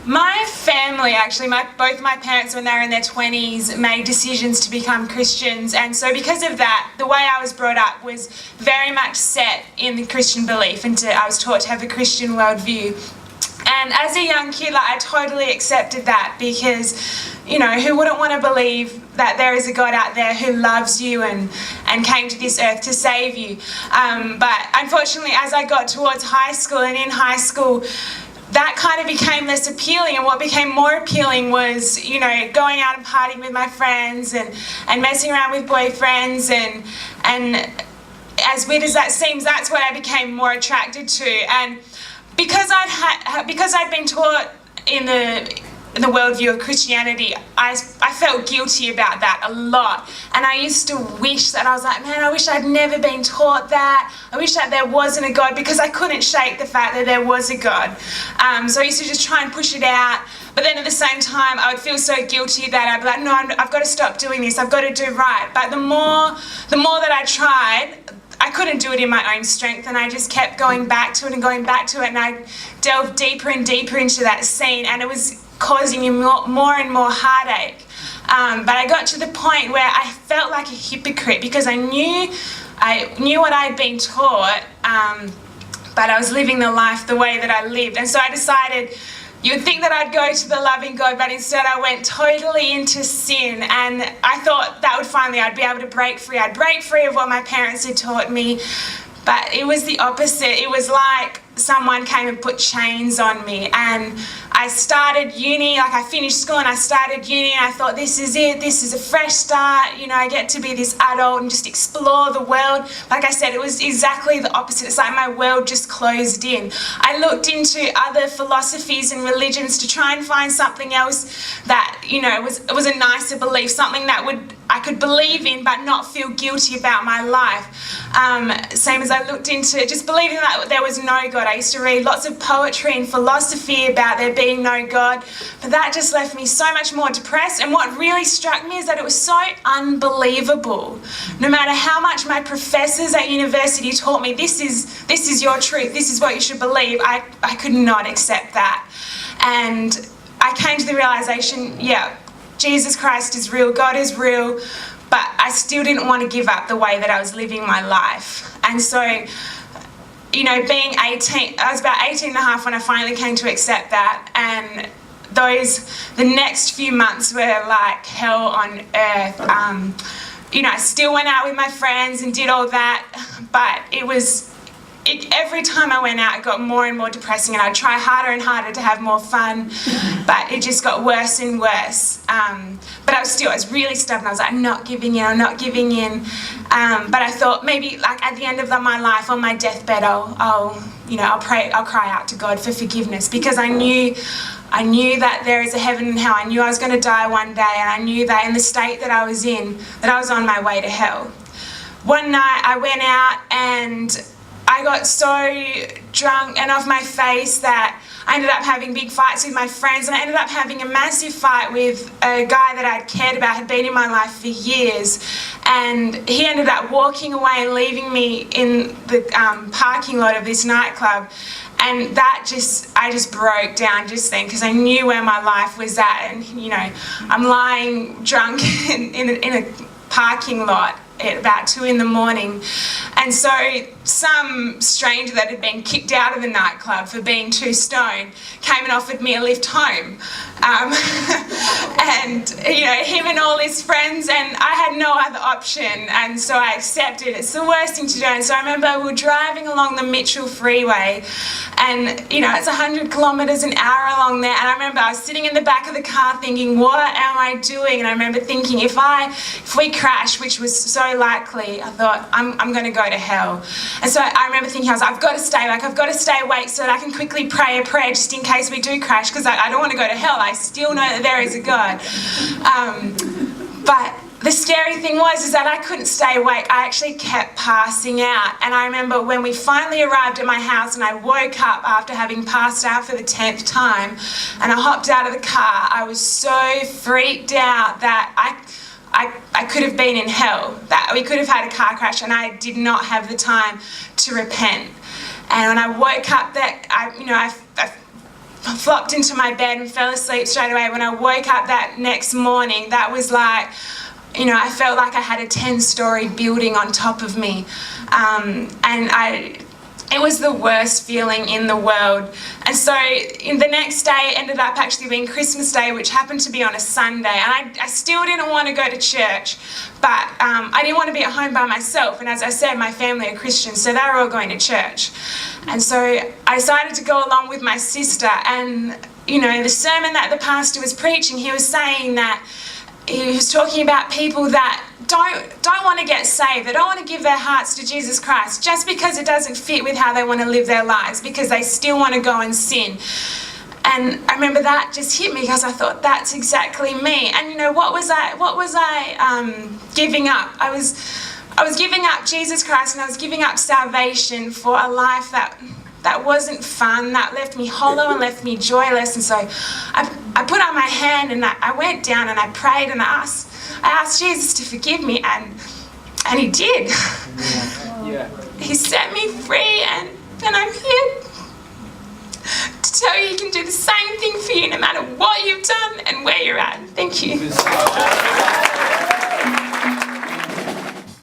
My family, actually, both my parents, when they were in their 20s, made decisions to become Christians, and so because of that, the way I was brought up was very much set in the Christian belief, and I was taught to have a Christian worldview. And as a young kid, I totally accepted that because, who wouldn't want to believe that there is a God out there who loves you and came to this earth to save you. But unfortunately, as I got towards high school, and in high school, that kind of became less appealing, and what became more appealing was, going out and partying with my friends and messing around with boyfriends, and as weird as that seems, that's what I became more attracted to. And because I'd been taught in the worldview of Christianity, I felt guilty about that a lot, and I used to wish that I was like, man, I wish I'd never been taught that. I wish that there wasn't a God, because I couldn't shake the fact that there was a God. So I used to just try and push it out, but then at the same time I would feel so guilty that I'd be like, no, I've got to stop doing this, I've got to do right. But the more that I tried, I couldn't do it in my own strength, and I just kept going back to it, and I delved deeper and deeper into that scene, and it was causing me more and more heartache. But I got to the point where I felt like a hypocrite, because I knew what I'd been taught, but I was living the life the way that I lived. And so I decided, you'd think that I'd go to the loving God, but instead I went totally into sin, and I thought that I'd be able to break free. I'd break free of what my parents had taught me, but it was the opposite. It was like someone came and put chains on me, and I started uni, I finished school and I started uni, and I thought, this is it, this is a fresh start, I get to be this adult and just explore the world. Like I said, it was exactly the opposite. It's like my world just closed in. I looked into other philosophies and religions to try and find something else that, was a nicer belief, something that I could believe in but not feel guilty about my life. Same as I looked into just believing that there was no God. I used to read lots of poetry and philosophy about there being no God, but that just left me so much more depressed. And what really struck me is that it was so unbelievable. No matter how much my professors at university taught me, this is your truth, this is what you should believe, I could not accept that. And I came to the realization, yeah, Jesus Christ is real, God is real, but I still didn't want to give up the way that I was living my life. And so, being 18, I was about 18 and a half when I finally came to accept that, and the next few months were like hell on earth. I still went out with my friends and did all that, but every time I went out, it got more and more depressing, and I'd try harder and harder to have more fun, but it just got worse and worse. But I was really stubborn. I was like, I'm not giving in. But I thought maybe at the end of my life, on my deathbed, I'll pray, I'll cry out to God for forgiveness, because I knew that there is a heaven and hell. I knew I was going to die one day, and I knew that in the state that I was in, that I was on my way to hell. One night I went out and I got so drunk and off my face that I ended up having big fights with my friends, and I ended up having a massive fight with a guy that I'd cared about, had been in my life for years, and he ended up walking away and leaving me in the parking lot of this nightclub. And I just broke down just then, because I knew where my life was at, and I'm lying drunk in a parking lot at about 2 a.m, and so some stranger that had been kicked out of the nightclub for being too stoned came and offered me a lift home, and him and all his friends, and I had no other option, and so I accepted. It's the worst thing to do. And so I remember we were driving along the Mitchell Freeway, and it's 100 kilometres an hour along there, and I remember I was sitting in the back of the car thinking, what am I doing? And I remember thinking, if we crash, which was so likely, I thought, I'm going to go to hell. And so I remember thinking, I've got to stay awake so that I can quickly pray a prayer just in case we do crash, because I don't want to go to hell. I still know that there is a God. But the scary thing was that I couldn't stay awake. I actually kept passing out. And I remember when we finally arrived at my house and I woke up after having passed out for the 10th time, and I hopped out of the car, I was so freaked out that I could have been in hell, that we could have had a car crash, and I did not have the time to repent. And when I woke up, I flopped into my bed and fell asleep straight away. When I woke up that next morning, that was like, you know, I felt like I had a 10-story building on top of me. It was the worst feeling in the world. And so the next day ended up actually being Christmas Day, which happened to be on a Sunday. And I still didn't want to go to church, but I didn't want to be at home by myself. And as I said, my family are Christians, so they were all going to church. And so I decided to go along with my sister. And, you know, the sermon that the pastor was preaching, he was saying that he was talking about people that don't want to get saved. They don't want to give their hearts to Jesus Christ just because it doesn't fit with how they want to live their lives, because they still want to go and sin. And I remember that just hit me, because I thought, that's exactly me. And you know, what was I giving up? I was giving up Jesus Christ, and I was giving up salvation for a life that wasn't fun, that left me hollow and left me joyless. And so I put out my hand and I went down and I prayed and I asked Jesus to forgive me, and he did. Yeah. He set me free, and I'm here to tell you he can do the same thing for you no matter what you've done and where you're at. Thank you.